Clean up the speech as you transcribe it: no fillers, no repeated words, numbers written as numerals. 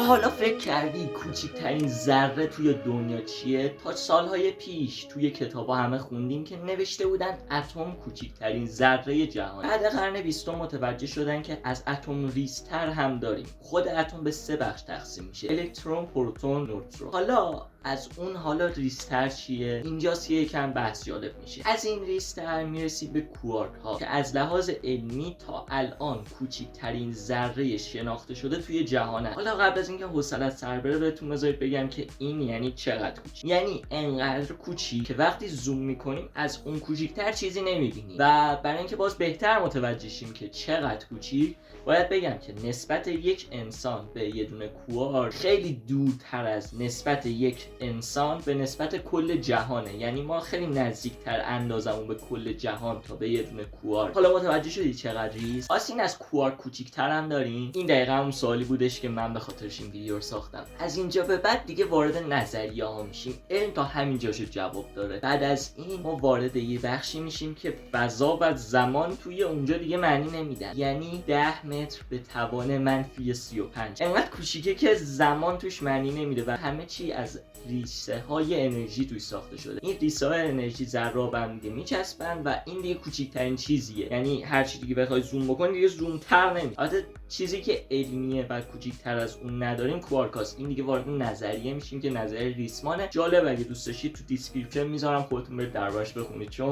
حالا فکر کردی کوچکترین ذره توی دنیا چیه؟ تا سالهای پیش توی کتابا همه خوندیم که نوشته بودن اتم کوچکترین ذره جهان. بعد قرن 20 متوجه شدن که از اتم ریزتر هم داریم. خود اتم به 3 بخش تقسیم میشه: الکترون، پروتون، نوترون. حالا ریزتر چیه؟ اینجاست یکم بحث جالب میشه. از این ریزتر میرسید به کوارک ها که از لحاظ علمی تا الان کوچکترین ذره شناخته شده توی جهانه. حالا قبل از اینکه حوصله‌ات سر بره بهتون بذارید بگم که این یعنی چقدر کوچیک. یعنی انقدر کوچیک که وقتی زوم میکنیم از اون کوچیکتر چیزی نمیبینیم. و برای اینکه باز بهتر متوجه شیم که چقدر کوچیک، باید بگم که نسبت یک انسان به یه دونه کوارک خیلی دورتر از نسبت یک انسان به نسبت کل جهانه. یعنی ما خیلی نزدیکتر اندازمون به کل جهان تا به یه دونه کوارک. حالا متوجه شدی چقدر ریز؟ این از کوارک کوچیک‌تر هم داریم. این دقیقاً اون سوالی بودش که من به خاطرش این ویدیو رو ساختم. از اینجا به بعد دیگه وارد نظریه ها میشیم. علم تا همینجاشو جواب داره. بعد از این ما وارد یه بخشی میشیم که فضا و زمان توی اونجا دیگه معنی نمیدن. یعنی 10 متر به توان منفی 35 انقدر کوچیکه که زمان توش معنی نمیده و همه چی از ریشه های انرژی توش ساخته شده. این ریشه های انرژی ذره به هم دیگه میچسبن و این دیگه کوچیکترین چیزیه. یعنی هر چی دیگه بخوای زوم بکنی دیگه زوم تر نمیشه. البته چیزی که علمیه و کوچیکتر از اون نداریم کوارکاست. این دیگه وارد نظریه میشیم که نظریه ریسمانه. جالب، اگه دوست داشتید تو دیسکریپشن میذارم، خودتون برید دربارش بخونید چون